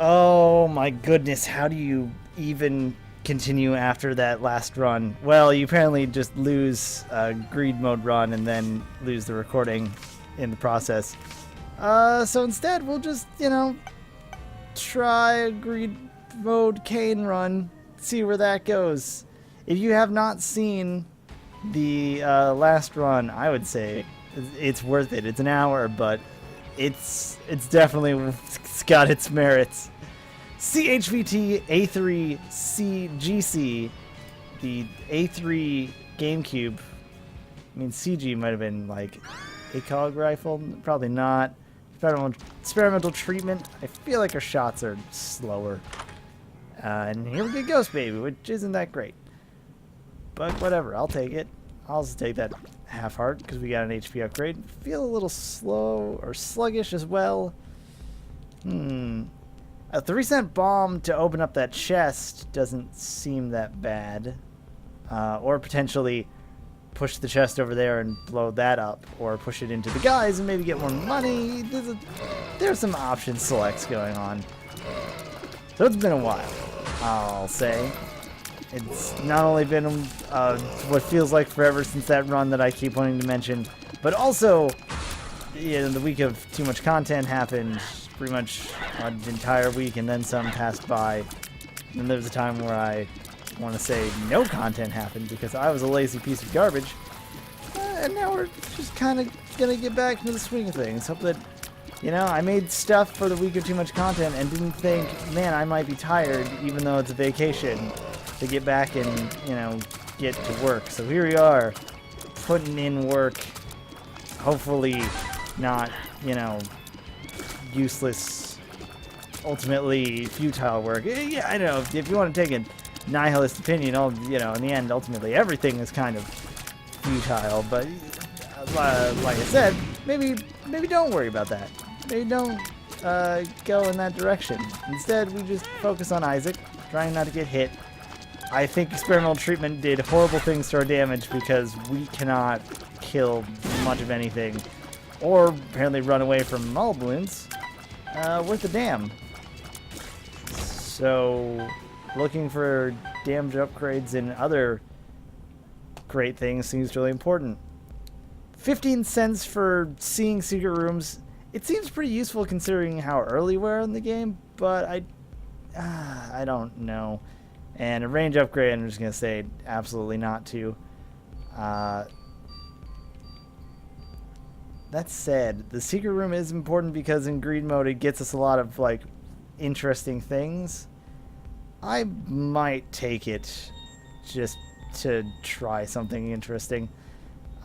Oh my goodness, how do you even continue after that last run? Well, you apparently just lose a greed mode run and then lose the recording in the process. So instead, we'll just, try a greed mode cane run, see where that goes. If you have not seen the last run, I would say it's worth it. It's an hour, but it's definitely it's got its merits. CHVT A3 CGC, the A3 GameCube. I mean, CG might have been like a cog rifle, probably not. Experimental treatment. I feel like our shots are slower. And here we get Ghost Baby, which isn't that great. But whatever, I'll take it. I'll also take that half heart because we got an HP upgrade. Feel a little slow or sluggish as well. A 3-cent bomb to open up that chest doesn't seem that bad. Or potentially push the chest over there and blow that up. Or push it into the guys and maybe get more money. There's some option selects going on. So it's been a while, I'll say. It's not only been what feels like forever since that run that I keep wanting to mention, but also the week of too much content happened. Pretty much an entire week and then some passed by. And there was a time where I want to say no content happened because I was a lazy piece of garbage. And now we're just kind of going to get back into the swing of things. Hope that, I made stuff for the week of too much content and didn't think, man, I might be tired even though it's a vacation to get back and, get to work. So here we are, putting in work, hopefully not, useless, ultimately futile work. Yeah, I know. If you want to take a nihilist opinion, in the end, ultimately everything is kind of futile. But like I said, maybe don't worry about that. Maybe don't go in that direction. Instead, we just focus on Isaac, trying not to get hit. I think experimental treatment did horrible things to our damage because we cannot kill much of anything, or apparently run away from all balloons. Worth a damn. So, looking for damage upgrades and other great things seems really important. 15 cents for seeing secret rooms. It seems pretty useful considering how early we're in the game, but I don't know. And a range upgrade, I'm just going to say absolutely not to. That said, the secret room is important because in greed mode it gets us a lot of interesting things. I might take it just to try something interesting.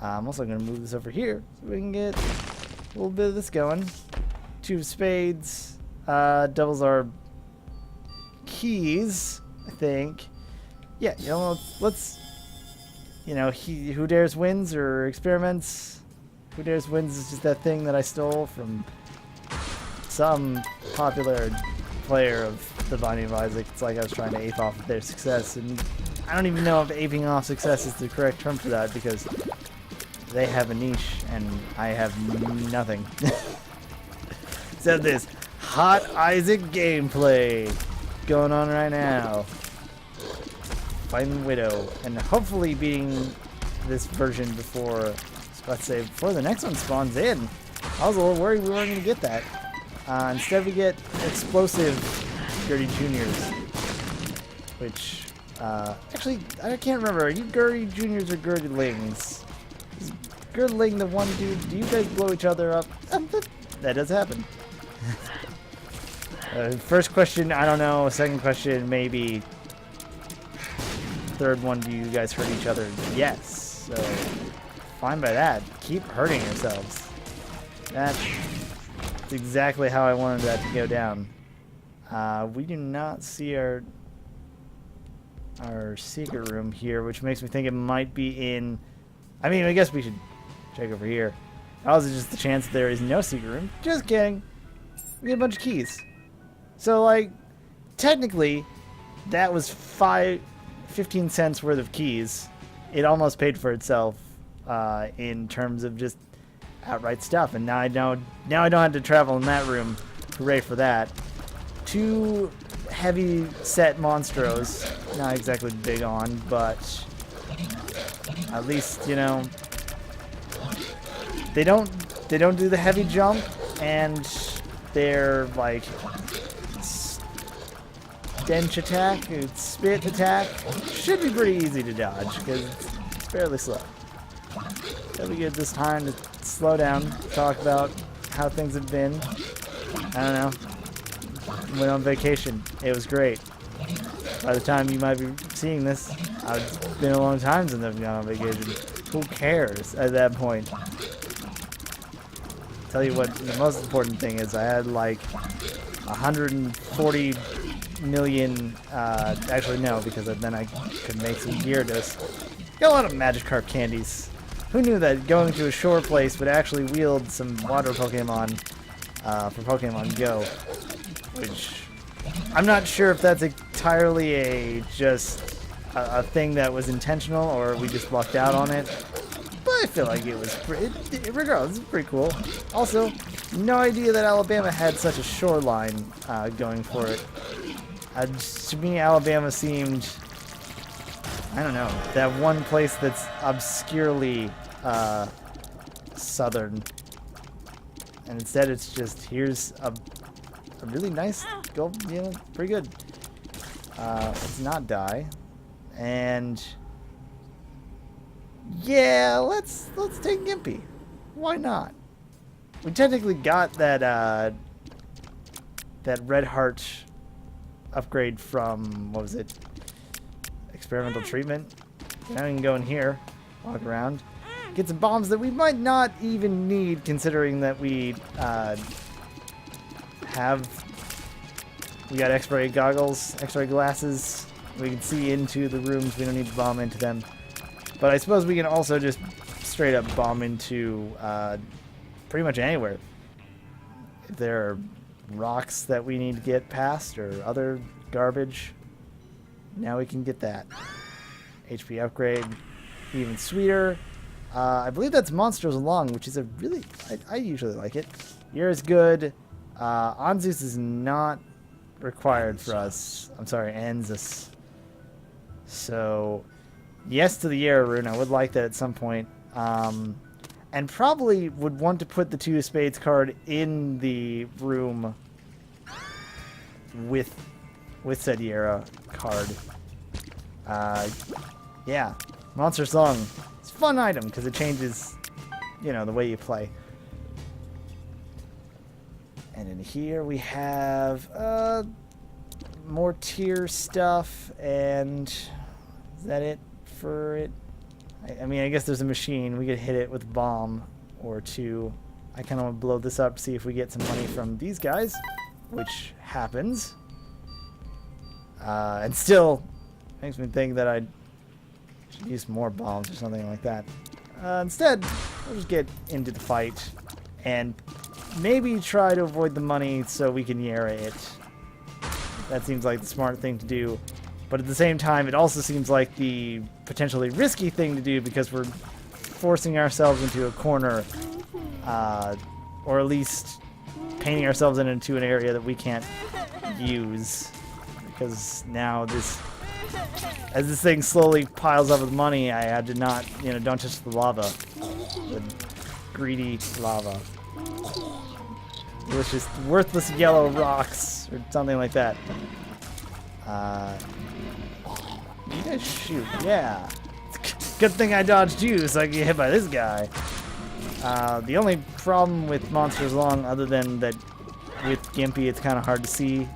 I'm also going to move this over here so we can get a little bit of this going. 2 of spades doubles our keys, I think. Yeah, let's who dares wins or experiments. Who Dares Wins is just that thing that I stole from some popular player of The Binding of Isaac. It's like I was trying to ape off of their success, and I don't even know if aping off success is the correct term for that because they have a niche and I have nothing. Except this hot Isaac gameplay going on right now. Fighting Widow, and hopefully beating this version before the next one spawns in. I was a little worried we weren't going to get that. Instead we get explosive Gertie Juniors, which, actually, I can't remember. Are you Gertie Juniors or Gertie-lings? Is Gertie-ling the one dude? Do you guys blow each other up? That does happen. First question, I don't know. Second question, maybe. Third one, do you guys hurt each other? Yes. So, fine by that. Keep hurting yourselves. That's exactly how I wanted that to go down. We do not see our secret room here, which makes me think it might be in... I mean, I guess we should check over here. Also, just the chance that there is no secret room. Just kidding. We get a bunch of keys. So, technically, that was 15 cents worth of keys. It almost paid for itself in terms of just outright stuff. And now I don't have to travel in that room. Hooray for that. two heavy set monstros. Not exactly big on, but at least, you know, they don't do the heavy jump, and their like stench attack, spit attack should be pretty easy to dodge because it's fairly slow. So we get this time to slow down, talk about how things have been. I don't know. Went on vacation. It was great. By the time you might be seeing this, it's been a long time since I've gone on vacation. Who cares at that point? Tell you what, the most important thing is I had like 140 million, actually no, because then I could make some Gyarados. Got a lot of Magikarp candies. Who knew that going to a shore place would actually wield some water Pokemon for Pokemon Go? Which, I'm not sure if that's entirely just a thing that was intentional or we just lucked out on it. But I feel like it was regardless, it's pretty cool. Also, no idea that Alabama had such a shoreline going for it. To me, Alabama seemed, I don't know, that one place that's obscurely southern. And instead it's just, here's a really nice, you know, pretty good. Let's not die. And yeah, let's take Gimpy. Why not? We technically got that that Red Heart upgrade from, what was it? Experimental treatment. Now we can go in here, walk around, get some bombs that we might not even need, considering that we got X-ray goggles, X-ray glasses. We can see into the rooms. We don't need to bomb into them. But I suppose we can also just straight up bomb into pretty much anywhere. If there are rocks that we need to get past or other garbage, now we can get that. HP upgrade, even sweeter. I believe that's Monsters Along, which is a really, I usually like it. Yura's good. Anzus is not required for us. I'm sorry, Anzus. So, yes to the Yara rune. I would like that at some point. And probably would want to put the Two of Spades card in the room with said Yara card. Yeah, Monster Song. It's a fun item because it changes, you know, the way you play. And in here we have more tier stuff, and is that it for it? I mean, I guess there's a machine. We could hit it with a bomb or two. I kind of want to blow this up, see if we get some money from these guys, which happens. And still makes me think that I should use more bombs or something like that. Instead, we'll just get into the fight and maybe try to avoid the money so we can Yara it. That seems like the smart thing to do. But at the same time, it also seems like the potentially risky thing to do because we're forcing ourselves into a corner, or at least painting ourselves into an area that we can't use. Because now as this thing slowly piles up with money, I had to not, you know, don't touch the lava. The greedy lava. Delicious, worthless yellow rocks, or something like that. You guys shoot, yeah. Good thing I dodged you so I can get hit by this guy. The only problem with Monsters Along, other than that with Gimpy it's kind of hard to see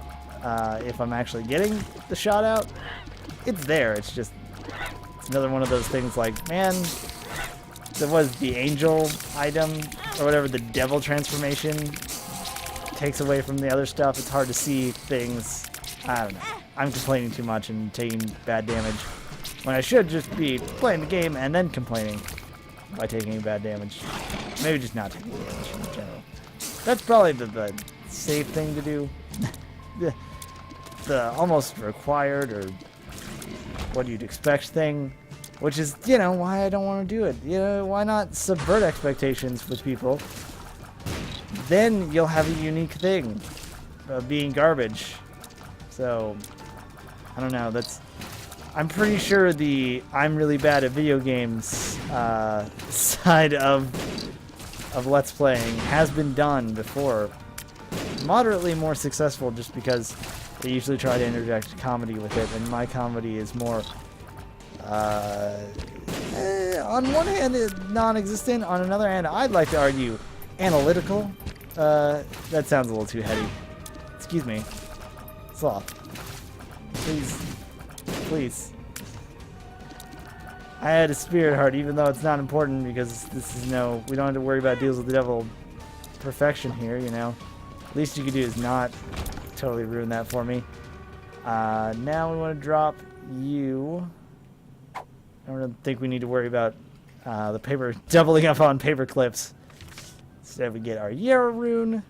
if I'm actually getting the shot out. It's there, it's just, it's another one of those things like, man, there was the angel item, or whatever, the devil transformation takes away from the other stuff. It's hard to see things. I don't know. I'm complaining too much and taking bad damage when I should just be playing the game and then complaining by taking bad damage. Maybe just not taking damage in general. That's probably the safe thing to do. the almost required, or what you'd expect thing, which is, you know, why I don't want to do it. You know, why not subvert expectations with people? Then you'll have a unique thing of being garbage. So, I don't know. I'm pretty sure the I'm really bad at video games side of Let's Playing has been done before. Moderately more successful just because they usually try to interject comedy with it, and my comedy is more, on one hand, non-existent. On another hand, I'd like to argue analytical. That sounds a little too heady. Excuse me. Sloth. Please. Please. I had a spirit heart, even though it's not important because this is we don't have to worry about deals with the devil perfection here, you know. Least you could do is not totally ruin that for me. Now we want to drop you. I don't really think we need to worry about the paper doubling up on paper clips. Instead we get our Yarrow rune.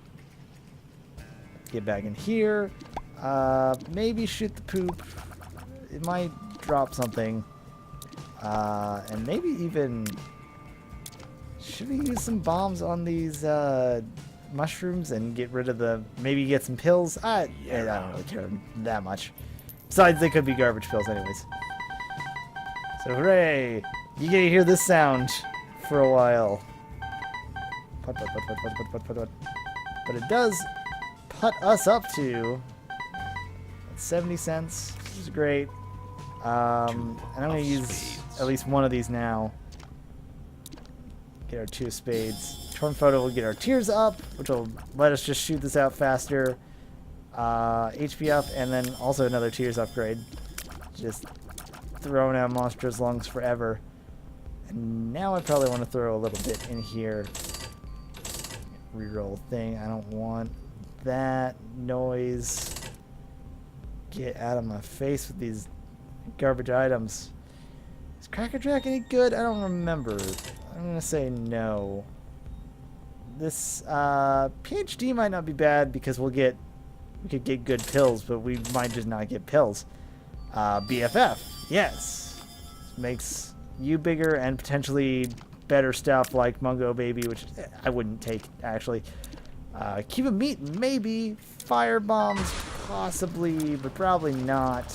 Get back in here. Maybe shoot the poop. It might drop something. And maybe even... Should we use some bombs on these mushrooms and get rid of the... Maybe get some pills? I don't really care that much. Besides, they could be garbage pills anyways. So hooray! You get to hear this sound for a while. Put, put, put, put, put, put, put, put, put. But it does put us up to 70 cents, which is great. And I'm going to use at least one of these now. Get our 2 spades. Torn Photo will get our tears up, which will let us just shoot this out faster. HP up, and then also another tears upgrade. Just throwing out monstrous lungs forever. And now I probably want to throw a little bit in here. Reroll thing. I don't want that noise. Get out of my face with these garbage items. Is Cracker Jack any good? I don't remember. I'm gonna say no. This PhD might not be bad because we could get good pills, but we might just not get pills. BFF, yes, makes you bigger and potentially better stuff like Mungo Baby, which I wouldn't take actually. Cuban Meat, maybe. Fire Bombs, possibly, but probably not.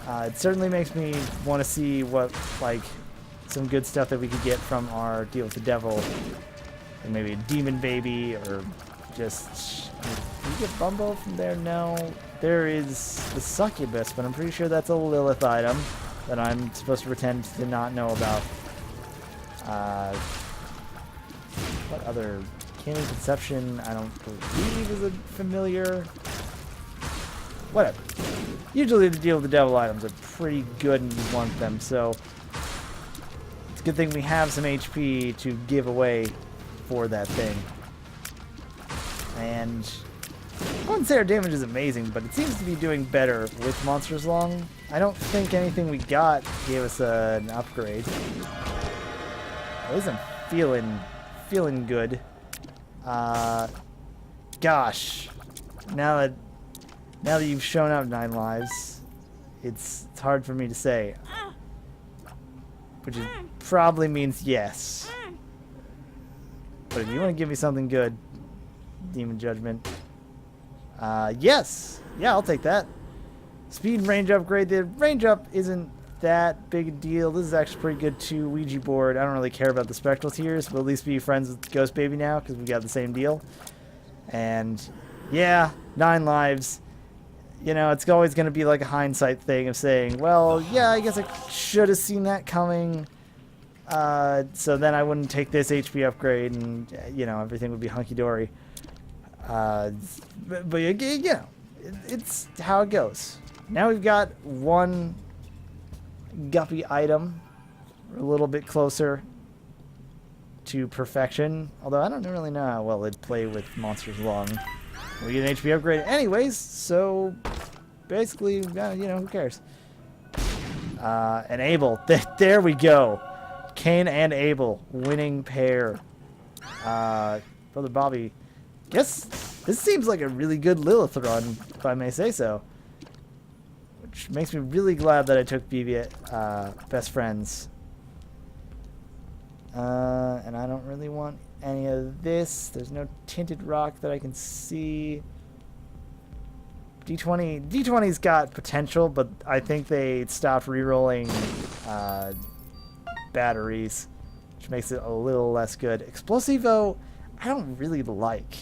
It certainly makes me want to see what, like, some good stuff that we could get from our deal with the devil. And maybe a Demon Baby, or just... Can you get Bumbo from there? No. There is the Succubus, but I'm pretty sure that's a Lilith item that I'm supposed to pretend to not know about. What other... Canyon Conception, I don't believe is a familiar. Whatever. Usually the deal with the devil items are pretty good and you want them, so it's a good thing we have some HP to give away for that thing. And I wouldn't say our damage is amazing, but it seems to be doing better with Monsters Lung. I don't think anything we got gave us an upgrade. At least I'm feeling good. Gosh, now that you've shown up 9 lives, it's hard for me to say, which probably means yes. But if you want to give me something good, Demon Judgment, yes, yeah, I'll take that. Speed and range upgrade. The range up isn't that big a deal. This is actually pretty good too. Ouija board. I don't really care about the spectral tears. We'll at least be friends with Ghost Baby now because we got the same deal. And yeah, 9 lives. You know, it's always going to be like a hindsight thing of saying, well, yeah, I guess I should have seen that coming. So then I wouldn't take this HP upgrade and, you know, everything would be hunky-dory. But you know, it's how it goes. Now we've got one guppy item. We're a little bit closer to perfection. Although I don't really know how well it'd play with Monsters Lung. We get an HP upgrade anyways, so basically, you know, who cares? And Abel. There we go. Cain and Abel. Winning pair. Brother Bobby. Guess this seems like a really good Lilith run, if I may say so. Which makes me really glad that I took BB Best Friends. And I don't really want any of this. There's no tinted rock that I can see. D20's got potential, but I think they stopped rerolling batteries, which makes it a little less good. Explosivo, I don't really like,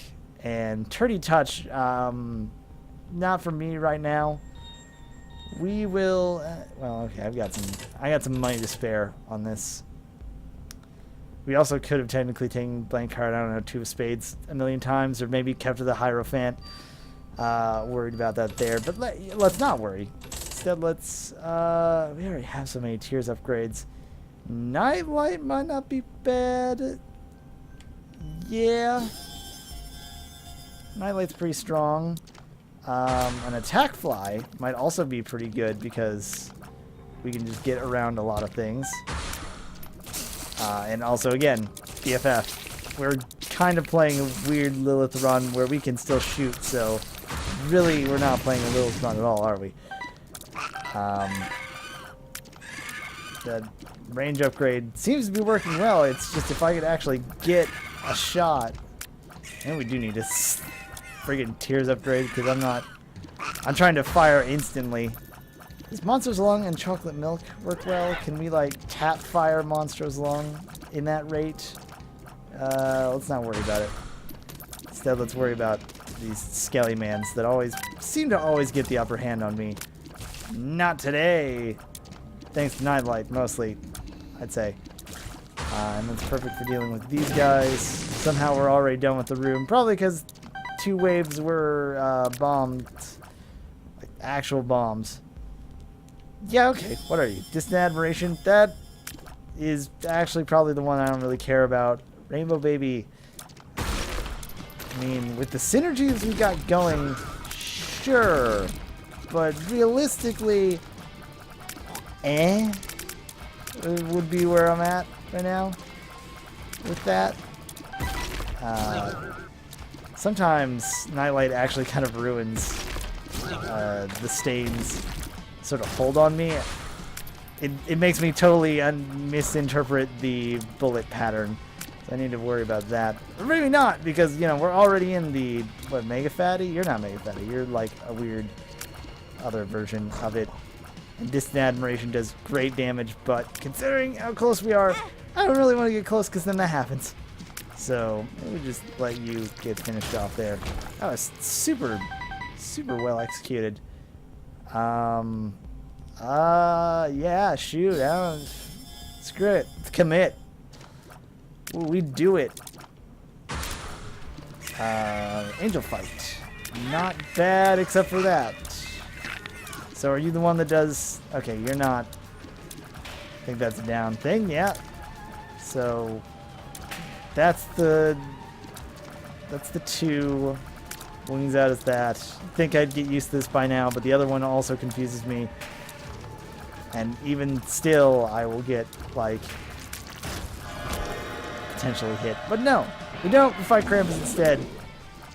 and Turdy Touch, not for me right now. We will. Well, okay, I got some money to spare on this. We also could have technically taken blank card, I don't know, 2 of spades a million times, or maybe kept to the Hierophant. Worried about that there, but let's not worry. Instead, let's, we already have so many tiers upgrades. Nightlight might not be bad. Yeah. Nightlight's pretty strong. An Attack Fly might also be pretty good because we can just get around a lot of things. And also, again, BFF. We're kind of playing a weird Lilith run where we can still shoot, so really we're not playing a Lilith run at all, are we? The range upgrade seems to be working well. It's just if I could actually get a shot. And we do need to friggin' Tears upgrade because I'm trying to fire instantly. Does Monster's Lung and Chocolate Milk work well? Can we, like, tap fire Monster's Lung in that rate? Let's not worry about it. Instead, let's worry about these Skelly-mans that seem to always get the upper hand on me. Not today! Thanks to Nightlight, mostly, I'd say. And that's perfect for dealing with these guys. Somehow we're already done with the room. Probably because 2 waves were bombed. Like, actual bombs. Yeah, okay. What are you? Distant Admiration? That is actually probably the one I don't really care about. Rainbow Baby. I mean, with the synergies we got going, sure. But realistically, would be where I'm at right now with that. Sometimes Nightlight actually kind of ruins the stains sort of hold on me. It makes me totally misinterpret the bullet pattern. So I need to worry about that. Or maybe not, because, you know, we're already in the, what, Mega Fatty? You're not Mega Fatty. You're like a weird other version of it. And Distant Admiration does great damage, but considering how close we are, I don't really want to get close because then that happens. So maybe just let you get finished off there. That was super, super well executed. Yeah, shoot. Screw it. Let's commit. Ooh, we do it. Angel Fight. Not bad except for that. So are you the one that does... Okay, you're not. I think that's a down thing. Yeah. So that's the 2. Wings out is that. I think I'd get used to this by now, but the other one also confuses me. And even still, I will get, like, potentially hit. But no, we don't. We fight Krampus instead,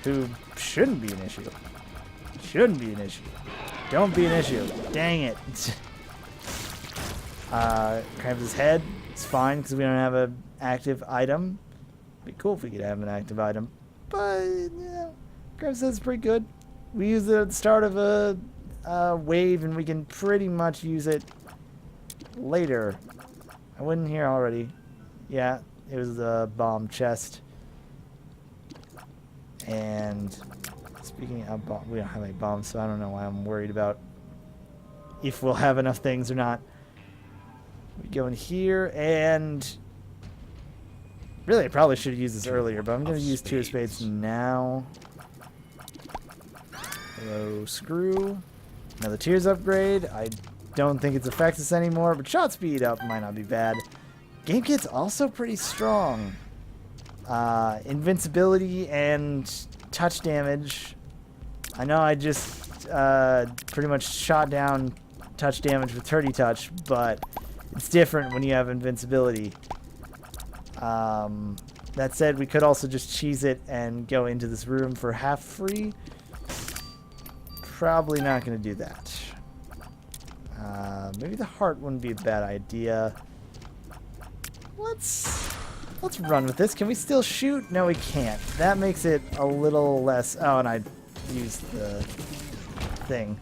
who shouldn't be an issue. Shouldn't be an issue. Don't be an issue. Dang it. Krampus' head is fine because we don't have an active item. It'd be cool if we could have an active item. But, yeah, Krampus' head's pretty good. We use it at the start of a wave, and we can pretty much use it later. I wasn't here already. Yeah, it was the bomb chest. And speaking of bomb, we don't have any bombs, so I don't know why I'm worried about if we'll have enough things or not. We go in here, and really I probably should have used this earlier, but I'm going to use 2 of spades now. Hello, screw. Another Tears upgrade. I don't think it's affects us anymore, but shot speed up might not be bad. Game kit's also pretty strong. Invincibility and touch damage. I know I just pretty much shot down touch damage with Turdy Touch, but it's different when you have invincibility. That said, we could also just cheese it and go into this room for half free. Probably not going to do that. Maybe the heart wouldn't be a bad idea. Let's run with this. Can we still shoot? No, we can't. That makes it a little less... Oh, and I used the thing.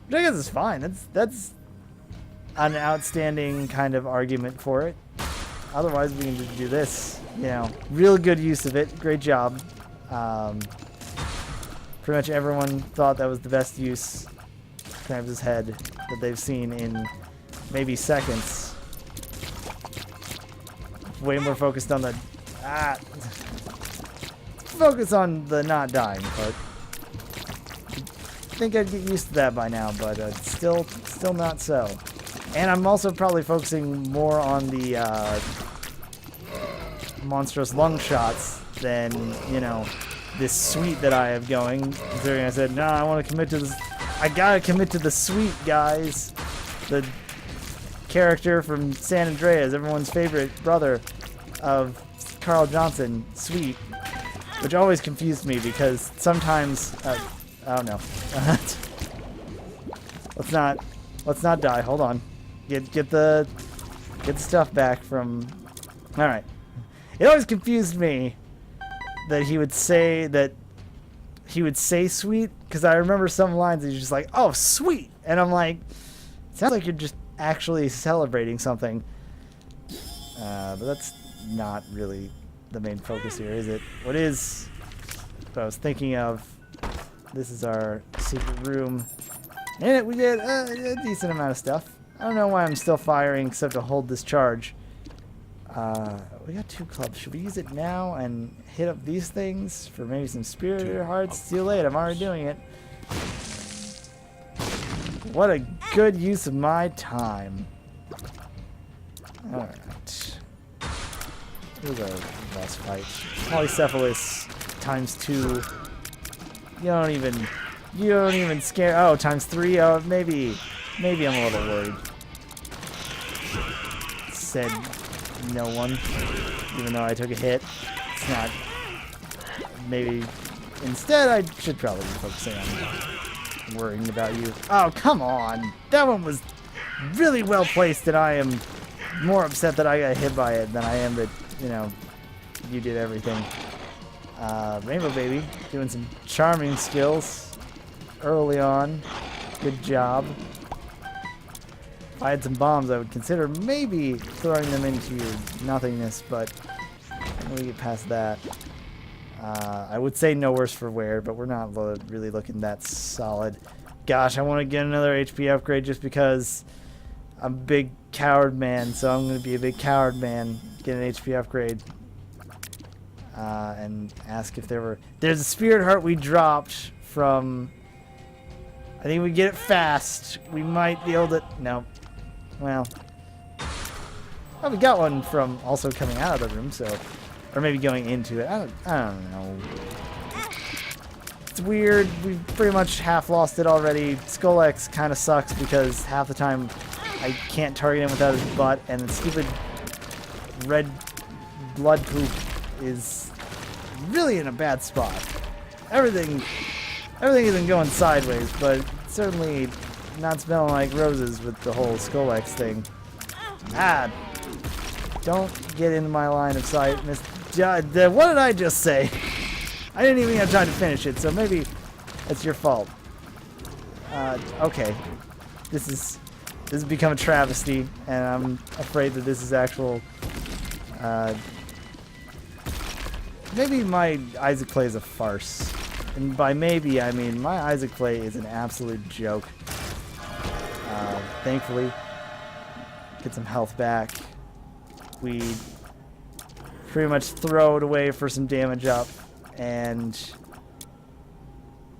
Which I guess is fine. That's an outstanding kind of argument for it. Otherwise, we can just do this. You know, real good use of it. Great job. Pretty much everyone thought that was the best use of Krampus' head that they've seen in maybe seconds. Way more focused on the... Focus on the not dying part. I think I'd get used to that by now, but still not so. And I'm also probably focusing more on the monstrous lung shots than, you know, this suite that I have going. Considering I said, no, I want to commit to this. I gotta commit to the suite, guys. The character from San Andreas, everyone's favorite brother of Carl Johnson, Sweet, which always confused me because sometimes I don't know. Let's not die. Hold on. Get the stuff back from. All right. It always confused me that he would say sweet, because I remember some lines he's just like, oh, sweet, and I'm like, sounds like you're just actually celebrating something. But that's not really the main focus here, is it? What is what I was thinking of? This is our secret room. In it we did a decent amount of stuff. I don't know why I'm still firing except to hold this charge. We got 2 clubs. Should we use it now and hit up these things for maybe some spirit hearts? Too late. I'm already doing it. What a good use of my time. Alright. Here's our boss fight. Polycephalus ×2. You don't even scare. Oh, ×3. Oh, maybe I'm a little worried. Said no one, even though I took a hit. It's not. Maybe instead I should probably be focusing on worrying about you. Oh, come on! That one was really well placed, and I am more upset that I got hit by it than I am that, you know, you did everything. Rainbow Baby doing some charming skills early on. Good job. If I had some bombs, I would consider maybe throwing them into nothingness, but when we get past that, I would say no worse for wear, but we're not really looking that solid. Gosh, I want to get another HP upgrade just because I'm a big coward man, so I'm going to be a big coward man, get an HP upgrade, and ask if there's a spirit heart we dropped from, I think we get it fast, we might be able to, no. Well, we got one from also coming out of the room, so, or maybe going into it. I don't know. It's weird. We've pretty much half lost it already. Skull X kind of sucks because half the time I can't target him without his butt, and the stupid red blood poop is really in a bad spot. Everything isn't going sideways, but certainly not smelling like roses with the whole Skull X thing. Don't get into my line of sight, Miss. What did I just say? I didn't even have time to finish it, so maybe that's your fault. Okay. This has become a travesty, and I'm afraid that this is actual. Maybe my Isaac play is a farce. And by maybe, I mean my Isaac play is an absolute joke. Thankfully, get some health back. We pretty much throw it away for some damage up, and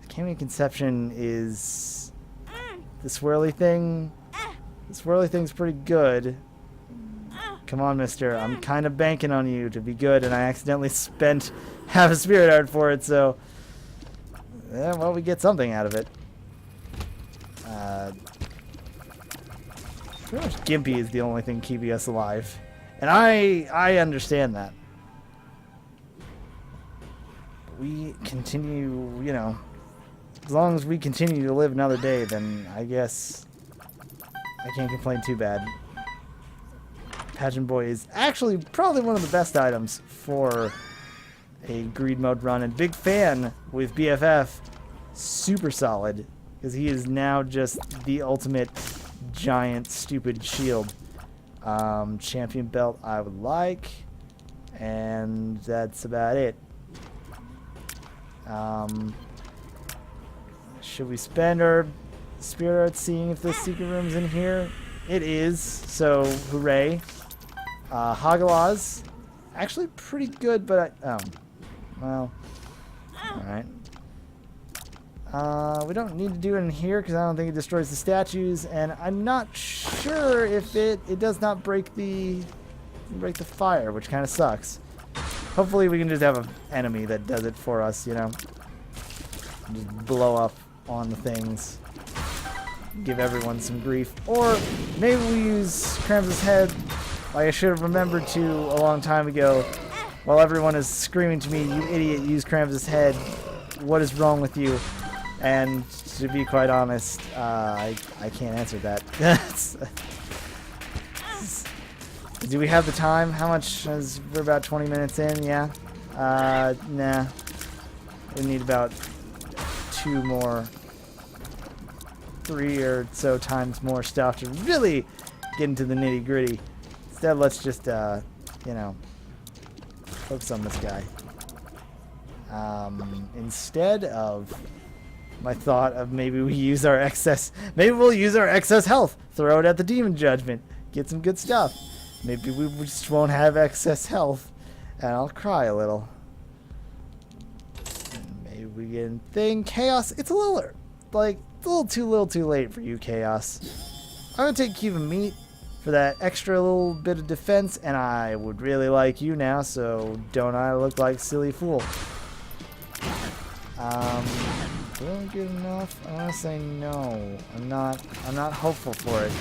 Cameo Conception is the swirly thing. The swirly thing's pretty good. Come on, mister. I'm kind of banking on you to be good, and I accidentally spent half a spirit heart for it, so yeah, well, we get something out of it. Pretty much Gimpy is the only thing keeping us alive. And I understand that. We continue, you know, as long as we continue to live another day, then I guess I can't complain too bad. Pageant Boy is actually probably one of the best items for a greed mode run, and big fan with BFF. Super solid. because he is now just the ultimate giant stupid shield. Champion belt I would like, and that's about it. Should we spend our spirit arts seeing if the secret room's in here? It is, so hooray. Hagalaz, actually pretty good, but well, alright. We don't need to do it in here because I don't think it destroys the statues, and I'm not sure if it does not break the fire, which kind of sucks. Hopefully we can just have an enemy that does it for us, you know. Just blow up on the things. Give everyone some grief. Or maybe we use Kram's head like I should have remembered to a long time ago. While everyone is screaming to me, "You idiot, use Kram's head. What is wrong with you?" And to be quite honest, I can't answer that. Do we have the time? How much is... We're about 20 minutes in, yeah? Nah. We need about 3 or so times more stuff to really get into the nitty gritty. Instead, let's just, you know, focus on this guy. Instead of my thought of maybe we use our excess, maybe we'll use our excess health, throw it at the demon judgment, get some good stuff. Maybe we just won't have excess health, and I'll cry a little. And maybe we get a thing. Chaos, it's a little, like, it's a little too late for you, Chaos. I'm gonna take Cube of Meat for that extra little bit of defense, and I would really like you now, so don't I look like a silly fool? Really good enough? I want to say no. I'm not hopeful for it.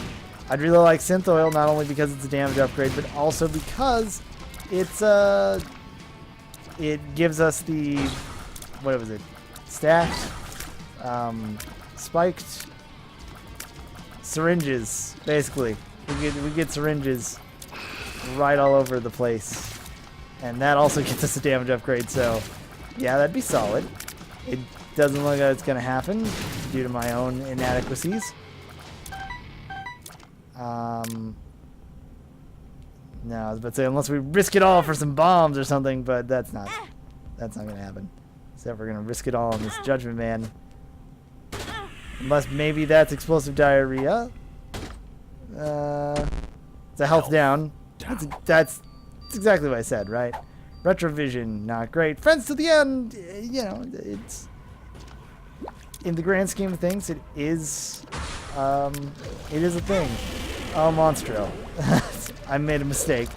I'd really like Synth Oil, not only because it's a damage upgrade, but also because it's it gives us the, what was it? Stacked, spiked syringes. Basically, we get syringes right all over the place, and that also gets us a damage upgrade. So, yeah, that'd be solid. It doesn't look like it's going to happen due to my own inadequacies. No, I was about to say, unless we risk it all for some bombs or something, but that's not going to happen. Except we're going to risk it all on this Judgment Man. Unless maybe that's explosive diarrhea. It's a health down. That's exactly what I said, right? Retrovision, not great. Friends to the end, you know, it's... In the grand scheme of things, it is a thing. Oh, Monstro. I made a mistake.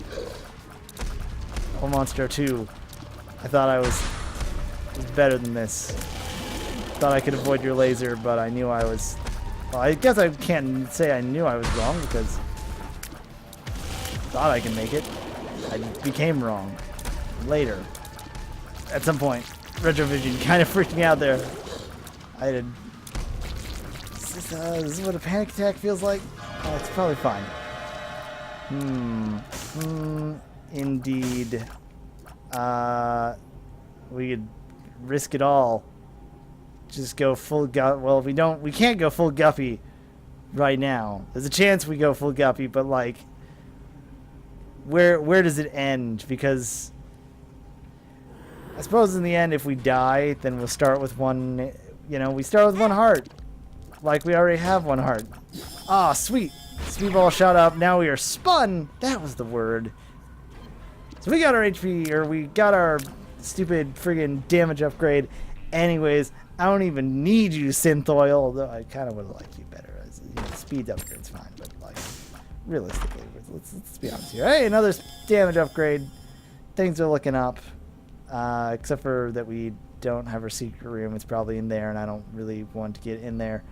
Oh, Monstro 2. I thought I was better than this. Thought I could avoid your laser, but I knew I was... Well, I guess I can't say I knew I was wrong, because... Thought I could make it. I became wrong. Later. At some point. Retrovision kind of freaked me out there. I did. Is this what a panic attack feels like? Oh, it's probably fine. Indeed. We could risk it all. Just go full well, we can't go full Guppy right now. There's a chance we go full Guppy, but like, where does it end? Because I suppose in the end, if we die, then we'll start with one. You know, we start with 1 heart. Like, we already have 1 heart. Ah, sweet. Speedball shot up. Now we are spun. That was the word. So we got our HP, or we got our stupid friggin' damage upgrade. Anyways, I don't even need you, Synth Oil, although I kind of would have liked you better. As, you know, speed upgrade's fine, but, like, realistically, let's be honest here. Hey, another damage upgrade. Things are looking up. Except for that we don't have our secret room. It's probably in there, and I don't really want to get in there.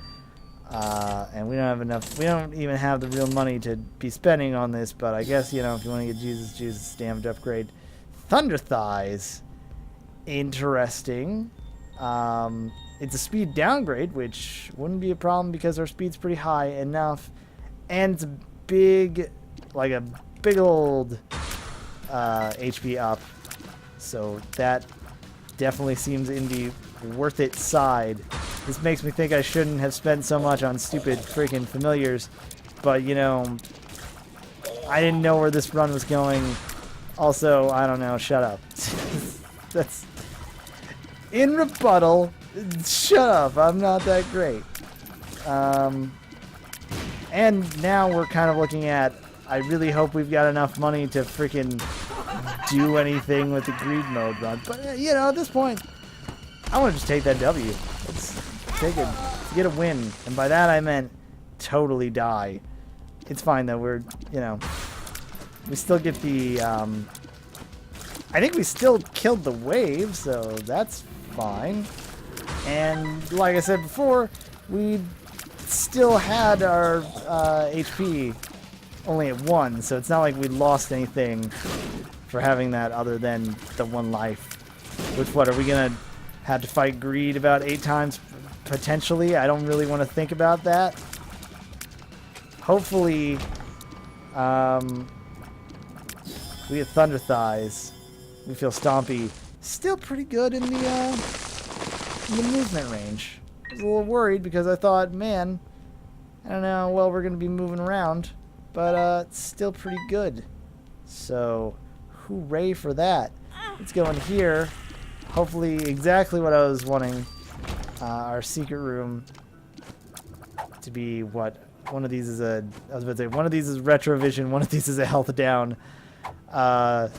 And we don't have enough. We don't even have the real money to be spending on this, but I guess, you know, if you want to get Jesus damage upgrade. Thunder Thighs. Interesting. It's a speed downgrade, which wouldn't be a problem because our speed's pretty high enough. And it's a big, like a big old HP up. So that definitely seems in the worth it side. This makes me think I shouldn't have spent so much on stupid freaking familiars. But, you know, I didn't know where this run was going. Also, I don't know. Shut up. That's... In rebuttal, shut up. I'm not that great. And now we're kind of looking at... I really hope we've got enough money to freaking do anything with the greed mode run. But, you know, at this point, I want to just take that W. Let's take it. Get a win. And by that I meant totally die. It's fine, though. We're, you know... We still get the... I think we still killed the wave, so that's fine. And like I said before, we still had our HP only at 1, so it's not like we lost anything for having that other than the 1 life. Which, what, are we going to have to fight greed about 8 times potentially? I don't really want to think about that. Hopefully, we get Thunder Thighs. We feel Stompy. Still pretty good in the movement range. I was a little worried because I thought, man, I don't know how well we're going to be moving around. But it's still pretty good. So, hooray for that. Let's go in here. Hopefully exactly what I was wanting. Our secret room to be what? One of these is a... I was about to say, one of these is retrovision, one of these is a health down. And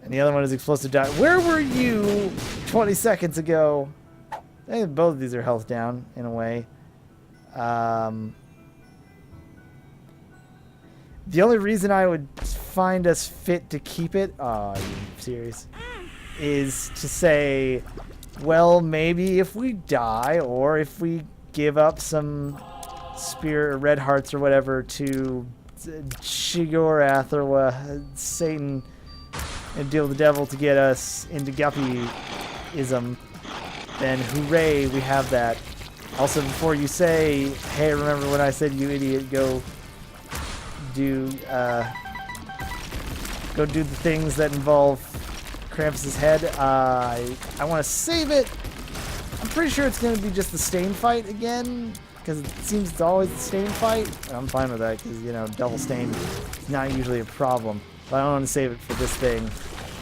the other one is explosive die. Where were you 20 seconds ago? I think both of these are health down, in a way. The only reason I would find us fit to keep it, are you serious? Is to say, well, maybe if we die, or if we give up some spear or red hearts or whatever to Shigorath or Satan and deal with the devil to get us into Guppy-ism, then hooray, we have that. Also, before you say, hey, remember when I said you idiot, go do the things that involve Krampus's head. I want to save it. I'm pretty sure it's going to be just the stain fight again, because it seems it's always the stain fight. I'm fine with that, because, you know, double stain is not usually a problem. But I don't want to save it for this thing.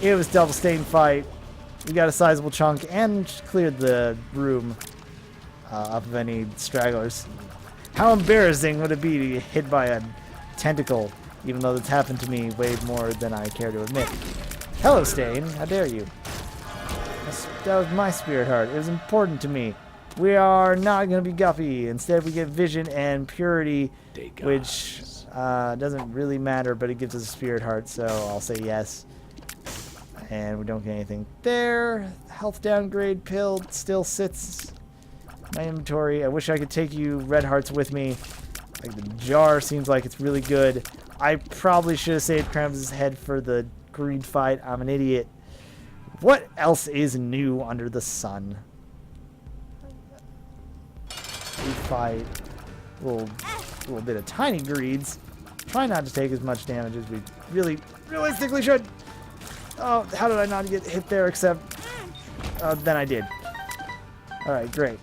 It was double stain fight. We got a sizable chunk and cleared the room up of any stragglers. How embarrassing would it be to get hit by a tentacle, even though that's happened to me way more than I care to admit. Hello, Stain. How dare you? That was my spirit heart. It was important to me. We are not going to be Guppy. Instead, we get vision and purity, which doesn't really matter, but it gives us a spirit heart, so I'll say yes. And we don't get anything there. Health downgrade pill still sits in my inventory. I wish I could take you red hearts with me. Like, the jar seems like it's really good. I probably should have saved Krampus' head for the greed fight. I'm an idiot. What else is new under the sun? We fight a little bit of tiny greeds. Try not to take as much damage as we really realistically should. Oh, how did I not get hit there except... then I did. Alright, great.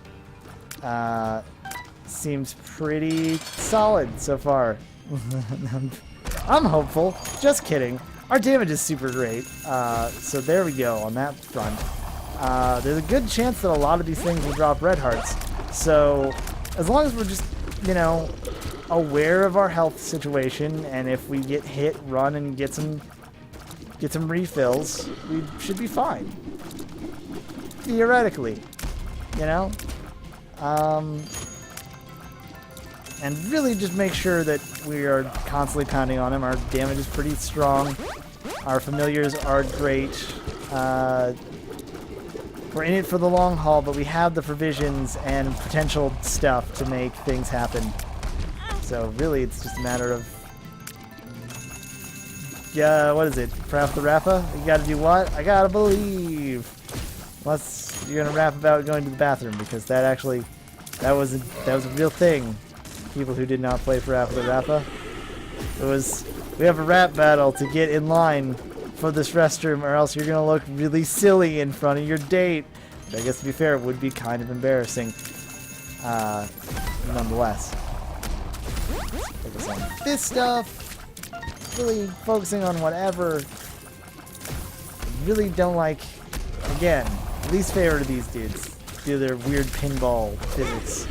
Seems pretty solid so far. I'm hopeful. Just kidding. Our damage is super great. So there we go on that front. There's a good chance that a lot of these things will drop red hearts. So as long as we're just, you know, aware of our health situation, and if we get hit, run and get some refills, we should be fine. Theoretically, you know? And really just make sure that we are constantly pounding on him. Our damage is pretty strong. Our familiars are great. We're in it for the long haul, but we have the provisions and potential stuff to make things happen. So really, it's just a matter of... Yeah, what is it? Rap the Rappa? You gotta do what? I gotta believe. Unless you're gonna rap about going to the bathroom, because that actually... That was a real thing. People who did not play for Rap the Rappa. It was... We have a rap battle to get in line for this restroom, or else you're gonna look really silly in front of your date. But I guess to be fair, it would be kind of embarrassing. Nonetheless. Focus on this stuff. Really focusing on whatever. Really don't like, again, least favorite of these dudes. Do their weird pinball physics.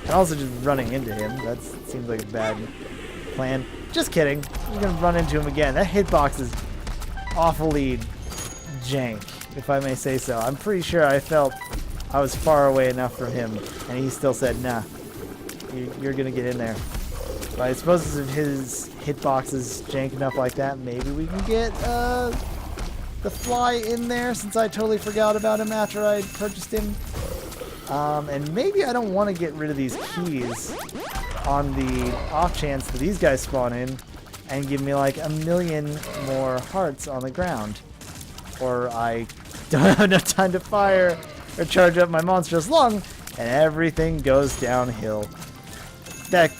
And also just running into him. That seems like a bad plan. Just kidding. You're gonna run into him again. That hitbox is awfully jank, if I may say so. I'm pretty sure I felt I was far away enough from him, and he still said, nah, you're gonna get in there. But I suppose if his hitbox is jank enough like that, maybe we can get the fly in there, since I totally forgot about him after I purchased him. And maybe I don't want to get rid of these keys on the off chance that these guys spawn in and give me like 1,000,000 more hearts on the ground. Or I don't have enough time to fire or charge up my monstrous lung and everything goes downhill. That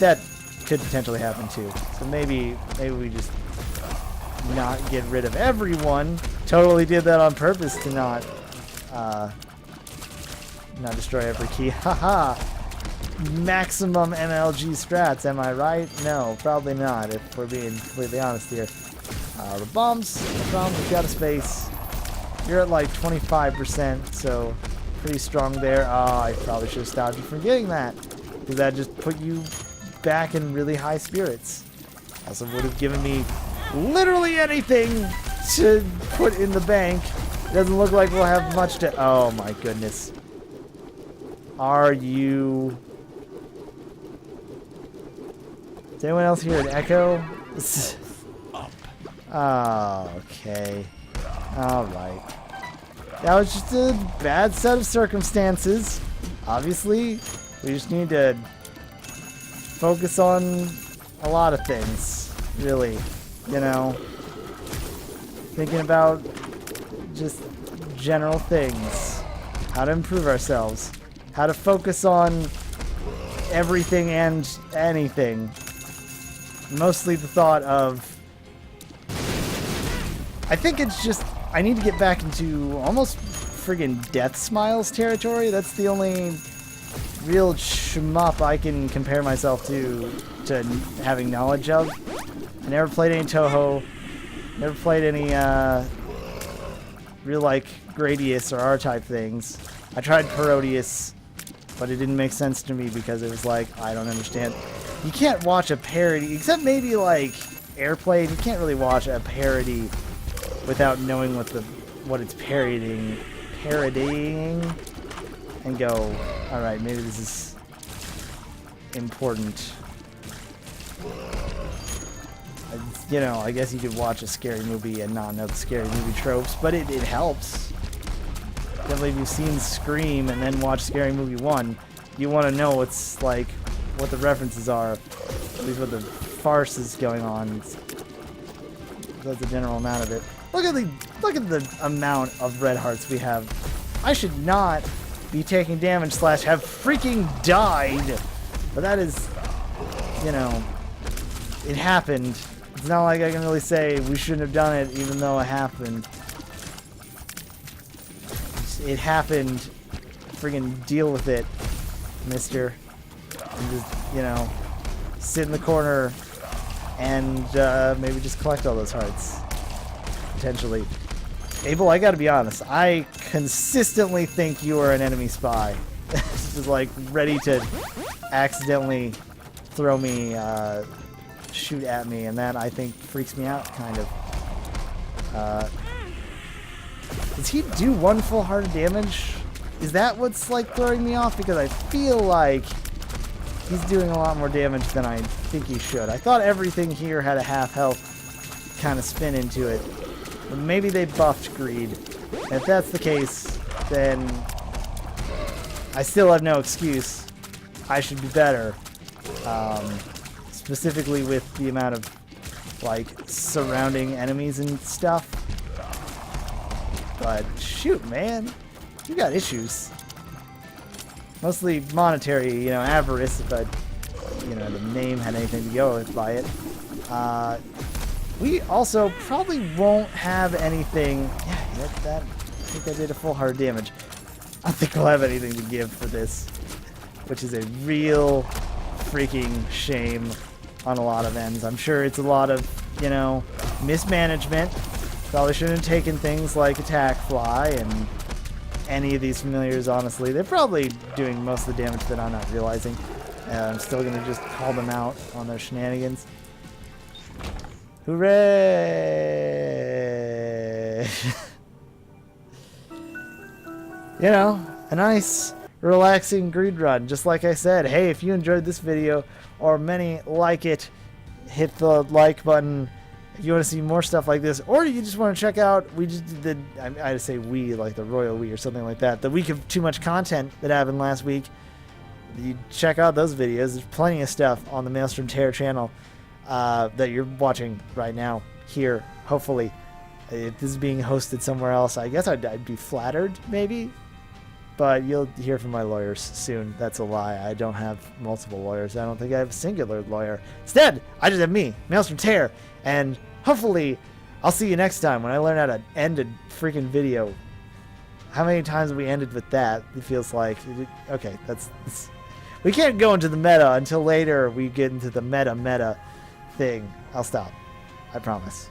could potentially happen too. So maybe we just not get rid of everyone. Totally did that on purpose to not destroy every key. Haha! Maximum MLG strats, am I right? No, probably not, if we're being completely honest here. The bombs, we've got a space. You're at like 25%, so pretty strong there. I probably should have stopped you from getting that, because that just put you back in really high spirits. Also would have given me literally anything to put in the bank. It doesn't look like we'll have much to... Oh my goodness. Are you... Does anyone else hear an echo? Oh, okay. Alright. That was just a bad set of circumstances. Obviously, we just need to focus on a lot of things, really. You know, thinking about just general things. How to improve ourselves. How to focus on everything and anything. Mostly the thought of... I think it's just... I need to get back into almost friggin' Death Smiles territory. That's the only real shmup I can compare myself to having knowledge of. I never played any Toho. Never played any real like Gradius or R-type things. I tried Parodius, but it didn't make sense to me because it was like, I don't understand. You can't watch a parody, except maybe like Airplane. You can't really watch a parody without knowing what it's parodying, and go, all right, maybe this is important. You know, I guess you could watch a scary movie and not know the scary movie tropes, but it helps. Definitely, if you've seen Scream and then watch Scary Movie 1, you want to know what's like, what the references are, at least what the farce is going on. That's the general amount of it. Look at the amount of red hearts we have. I should not be taking damage / have freaking died. But that is, you know, it happened. It's not like I can really say we shouldn't have done it, even though it happened. It happened. Friggin' deal with it, mister. And just, you know, sit in the corner and maybe just collect all those hearts. Potentially. Abel, I gotta be honest. I consistently think you are an enemy spy. Just like ready to accidentally throw me, shoot at me, and that I think freaks me out, kind of. Does he do one full heart of damage? Is that what's like throwing me off? Because I feel like he's doing a lot more damage than I think he should. I thought everything here had a half health kind of spin into it. But maybe they buffed Greed. And if that's the case, then I still have no excuse. I should be better. Specifically with the amount of, like, surrounding enemies and stuff. But, shoot, man. You got issues. Mostly monetary, you know, avarice, but, you know, the name had anything to go with by it. We also probably won't have anything... Yeah, I think I did a full heart damage. I don't think we'll have anything to give for this, which is a real freaking shame on a lot of ends. I'm sure it's a lot of, you know, mismanagement. Probably shouldn't have taken things like Attack Fly and any of these familiars, honestly. They're probably doing most of the damage that I'm not realizing. I'm still going to just call them out on their shenanigans. Hooray! You know, a nice, relaxing greed run. Just like I said, hey, if you enjoyed this video or many like it, hit the like button. If you want to see more stuff like this, or you just want to check out, we just did the, I say we, like the Royal We or something like that, the week of too much content that happened last week. You check out those videos. There's plenty of stuff on the MaelstromTear channel that you're watching right now here, hopefully. If this is being hosted somewhere else, I guess I'd be flattered, maybe. But you'll hear from my lawyers soon. That's a lie. I don't have multiple lawyers. I don't think I have a singular lawyer. Instead, I just have me, MaelstromTear. And hopefully, I'll see you next time when I learn how to end a freaking video. How many times have we ended with that? It feels like... Okay, that's... We can't go into the meta until later we get into the meta thing. I'll stop. I promise.